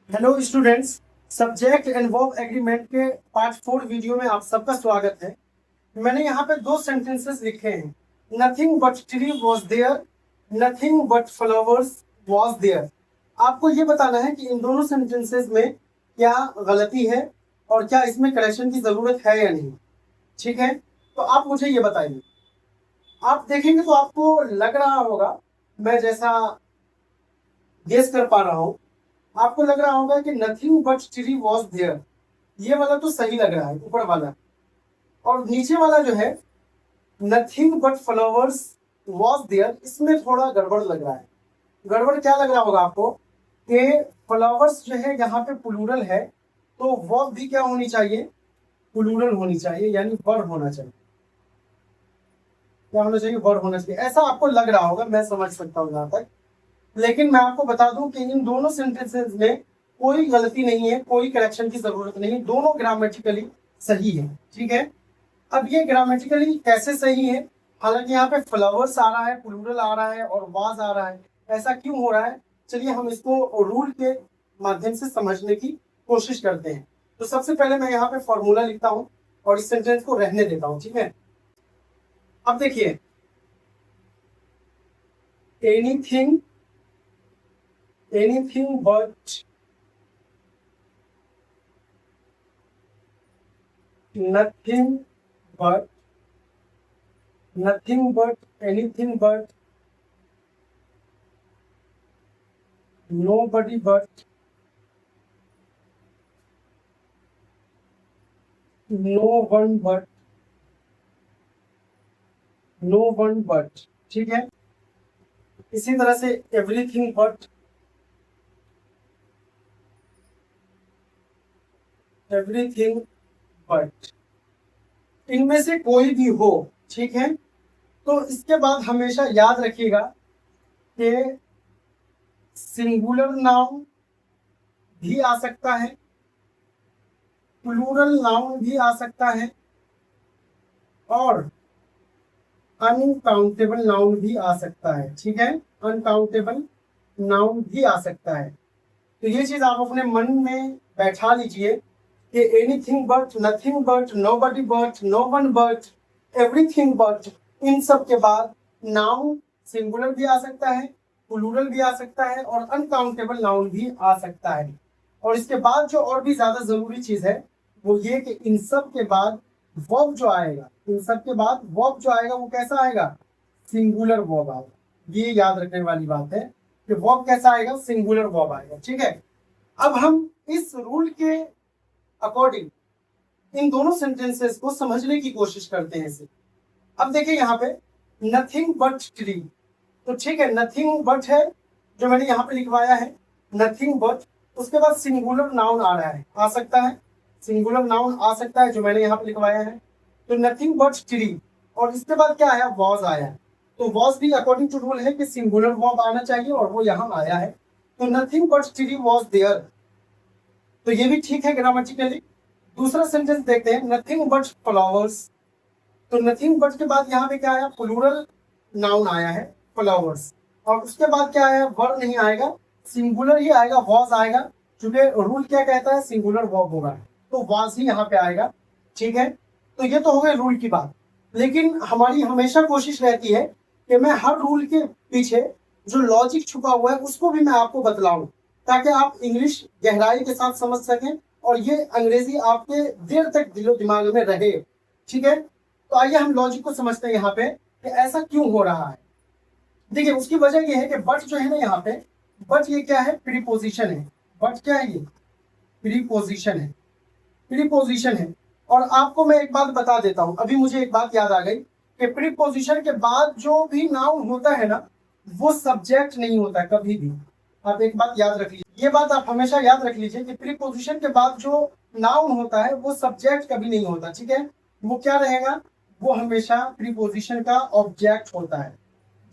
Hello students, subject and verb agreement के part 4 video में आप सबका स्वागत है। मैंने यहाँ पे दो सेंटेंसेस लिखे हैं। Nothing but tree was there, nothing but flowers was there. आपको ये बताना है कि इन दोनों सेंटेंसेस में क्या गलती है और क्या इसमें करेक्शन की जरूरत है या नहीं। ठीक है, तो आप मुझे ये बताइए। आप देखेंगे तो आपको लग रहा होगा, मैं जैसा गेस कर पा रहा हूँ, आपको लग रहा होगा कि nothing but tree was there, ये वाला तो सही लग रहा है ऊपर वाला। और नीचे वाला जो है nothing but flowers was there, इसमें थोड़ा गड़बड़ लग रहा है। गड़बड़ क्या लग रहा होगा आपको कि फ्लावर्स जो है यहाँ पे प्लूरल है, तो वर्ब भी क्या होनी चाहिए, प्लूरल होनी चाहिए, यानी वर्ब होना चाहिए। क्या होना चाहिए, वर्ब होना चाहिए। ऐसा आपको लग रहा होगा, मैं समझ सकता हूँ जहां तक। लेकिन मैं आपको बता दूं कि इन दोनों सेंटेंसेस में कोई गलती नहीं है, कोई करेक्शन की जरूरत नहीं है, दोनों ग्रामेटिकली सही है। ठीक है, अब ये ग्रामेटिकली कैसे सही है, हालांकि यहाँ पे फ्लावर्स आ रहा है, प्लूरल आ रहा है और वाज आ रहा है, ऐसा क्यों हो रहा है, चलिए हम इसको रूल के माध्यम से समझने की कोशिश करते हैं। तो सबसे पहले मैं यहाँ पे फॉर्मूला लिखता हूँ और इस सेंटेंस को रहने देता हूँ। ठीक है, अब देखिए, anything anything but nothing but anything but nobody but no one but। ठीक है, इसी तरह से एवरीथिंग बट एवरीथिंग बट, इनमें से कोई भी हो। ठीक है, तो इसके बाद हमेशा याद रखिएगा कि सिंगुलर नाउन भी आ सकता है, प्लूरल नाउन भी आ सकता है और अनकाउंटेबल नाउन भी आ सकता है। ठीक है, अनकाउंटेबल नाउन भी आ सकता है। तो ये चीज आप अपने मन में बैठा लीजिए कि anything but, nothing but, nobody but, no one but, everything but, इन सब के बाद नाउन सिंगुलर भी आ सकता है, प्लूरल भी आ सकता है और अनकाउंटेबल नाउन भी आ सकता है। और इसके बाद जो और भी ज्यादा जरूरी चीज है वो ये कि इन सब के बाद वर्ब जो आएगा, इन सब के बाद वर्ब जो आएगा वो कैसा आएगा, सिंगुलर वर्ब आएगा। ये याद रखने वाली बात है कि वर्ब कैसा आएगा, सिंगुलर वर्ब आएगा। ठीक है, अब हम इस रूल के अकॉर्डिंग इन दोनों सेंटेंसेस को समझने की कोशिश करते हैं इसे। अब देखिए यहाँ पे नथिंग बट ट्री, तो ठीक है, नथिंग बट है जो मैंने यहाँ पे लिखवाया है, नथिंग बट। उसके बाद सिंगुलर नाउन आ रहा है, आ सकता है, सिंगुलर नाउन आ सकता है जो मैंने यहाँ पे लिखवाया है। तो नथिंग बट ट्री, और इसके बाद क्या आया, वॉज आया। तो वॉज भी अकॉर्डिंग टू रूल है कि सिंगुलर वर्ब आना चाहिए और वो यहाँ आया है। तो nothing but tree was there, तो ये भी ठीक है ग्रामेटिकली। दूसरा सेंटेंस देखते हैं, नथिंग बट फ्लावर्स। तो नथिंग बट के बाद यहाँ पे क्या आया, प्लूरल नाउन आया है, फ्लावर्स। और उसके बाद क्या आया, वर्ब नहीं आएगा, सिंगुलर ही आएगा, वॉज आएगा, क्योंकि रूल क्या कहता है, सिंगुलर वर्ब होगा, तो वॉज ही यहाँ पे आएगा। ठीक है, तो ये तो हो गए रूल की बात। लेकिन हमारी हमेशा कोशिश रहती है कि मैं हर रूल के पीछे जो लॉजिक छुपा हुआ है उसको भी मैं आपको बतलाऊं, ताकि आप इंग्लिश गहराई के साथ समझ सकें और ये अंग्रेजी आपके देर तक दिलो दिमाग में रहे। ठीक है, तो आइए हम लॉजिक को समझते हैं यहाँ पे कि ऐसा क्यों हो रहा है। देखिए, उसकी वजह यह है कि बट जो है ना यहाँ पे, बट ये क्या है, प्रीपोजिशन है। बट क्या है, ये प्रीपोजिशन है, प्रीपोजिशन है। और आपको मैं एक बात बता देता हूं, अभी मुझे एक बात याद आ गई कि प्रीपोजिशन के बाद जो भी नाउन होता है ना, वो सब्जेक्ट नहीं होता है कभी भी। आप एक बात याद रख लीजिए, ये बात आप हमेशा याद रख लीजिए कि प्रीपोजिशन के बाद जो नाउन होता है वो सब्जेक्ट कभी नहीं होता। ठीक है, वो क्या रहेगा, वो हमेशा प्रीपोजिशन का ऑब्जेक्ट होता है।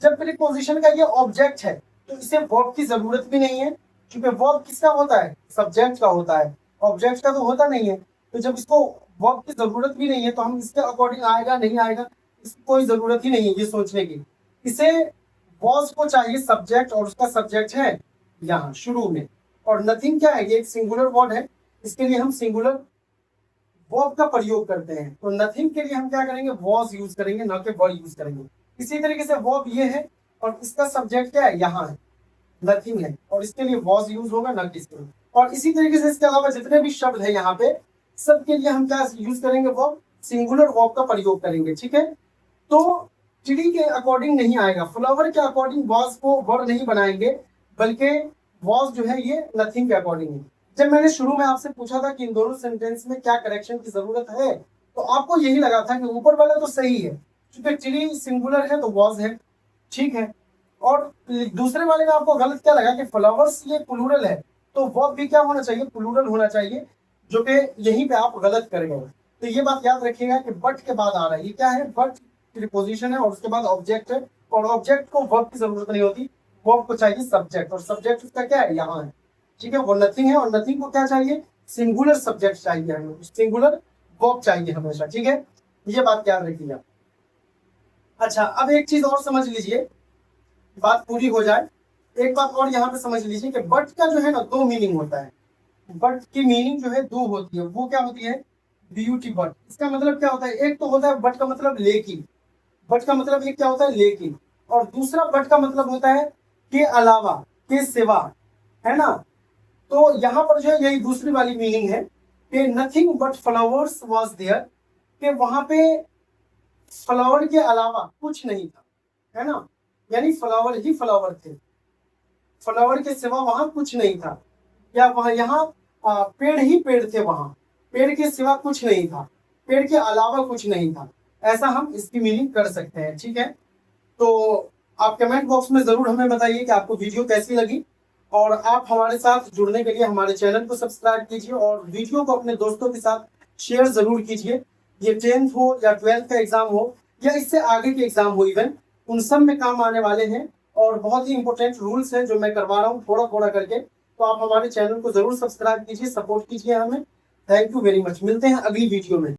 जब प्रीपोजिशन का ये ऑब्जेक्ट है तो इसे वर्ब की जरूरत भी नहीं है, क्योंकि वर्ब किसका होता है, सब्जेक्ट का होता है, ऑब्जेक्ट का तो होता नहीं है। तो जब इसको वर्ब की जरूरत भी नहीं है तो हम इसके अकॉर्डिंग आएगा नहीं आएगा इसकी कोई जरूरत ही नहीं है ये सोचने की। इसे वॉज को चाहिए सब्जेक्ट, और उसका सब्जेक्ट है यहाँ शुरू में। और नथिंग क्या है, ये एक सिंगुलर वर्ड है, इसके लिए हम सिंगुलर वर्ब का प्रयोग करते हैं। तो नथिंग के लिए हम क्या करेंगे, वॉज यूज करेंगे, ना कि वर यूज करेंगे। इसी तरीके से वर्ब ये है और इसका सब्जेक्ट क्या है, यहाँ है, नथिंग है, और इसके लिए वॉज यूज होगा, ना कि इसके लिए। और इसी तरीके से इसके अलावा जितने भी शब्द है यहाँ पे, सबके लिए हम क्या यूज करेंगे, वर्ब, सिंगुलर वर्ब का प्रयोग करेंगे। ठीक है, तो चिड़ी के अकॉर्डिंग नहीं आएगा, फ्लावर के अकॉर्डिंग वॉज को वर्ड नहीं बनाएंगे, बल्कि वॉज जो है ये नथिंग के अकॉर्डिंग है। जब मैंने शुरू में आपसे पूछा था कि इन दोनों सेंटेंस में क्या करेक्शन की जरूरत है, तो आपको यही लगा था कि ऊपर वाला तो सही है, क्योंकि चिड़ी सिंगुलर है तो वॉज है, ठीक है। और दूसरे वाले में आपको गलत क्या लगा कि फ्लावर्स ये प्लूरल है, तो वर्ब भी क्या होना चाहिए, प्लूरल होना चाहिए, जो कि यहीं पे आप गलत कर गए। तो ये बात याद रखिएगा कि बट के बाद आ रहा है, ये क्या है, बट प्रीपोजिशन है, और उसके बाद ऑब्जेक्ट है, और ऑब्जेक्ट को वर्ब की जरूरत नहीं होती, वर्ब को चाहिए सब्जेक्ट, और सब्जेक्ट उसका क्या है, यहाँ है। ठीक है, वो नथिंग है, और नथिंग को क्या चाहिए, सिंगुलर सब्जेक्ट चाहिए हमें, सिंगुलर वर्ब चाहिए हमेशा। ठीक है, ये बात याद रखिएगा। अच्छा, अब एक चीज और समझ लीजिए, बात पूरी हो जाए, एक बात और यहाँ पे समझ लीजिए कि बट का जो है ना दो मीनिंग होता है, बट की मीनिंग जो है दो होती है। वो क्या होती है, ब्यूटी बट। इसका मतलब क्या होता है, एक तो होता है बट का मतलब लेकिन, बट का मतलब एक क्या होता है, लेकिन, और दूसरा बट का मतलब होता है के अलावा, के सिवा, है ना। तो यहाँ पर जो है यही दूसरी वाली मीनिंग है कि nothing but flowers was there, कि वहां पे फ्लावर के अलावा कुछ नहीं था, है ना, यानी फ्लावर ही फ्लावर थे, फ्लावर के सिवा वहां कुछ नहीं था, या वहां यहाँ पेड़ ही पेड़ थे, वहां पेड़ के सिवा कुछ नहीं था, पेड़ के अलावा कुछ नहीं था, ऐसा हम इसकी मीनिंग कर सकते हैं। ठीक है, तो आप कमेंट बॉक्स में जरूर हमें बताइए कि आपको वीडियो कैसी लगी, और आप हमारे साथ जुड़ने के लिए हमारे चैनल को सब्सक्राइब कीजिए, और वीडियो को अपने दोस्तों के साथ शेयर जरूर कीजिए। ये 10th हो या 12th का एग्जाम हो, या इससे आगे के एग्जाम हो, इवन उन सब में काम आने वाले हैं, और बहुत ही इंपॉर्टेंट रूल्स हैं जो मैं करवा रहा हूँ थोड़ा थोड़ा करके। तो आप हमारे चैनल को जरूर सब्सक्राइब कीजिए, सपोर्ट कीजिए हमें। थैंक यू वेरी मच, मिलते हैं अगली वीडियो में।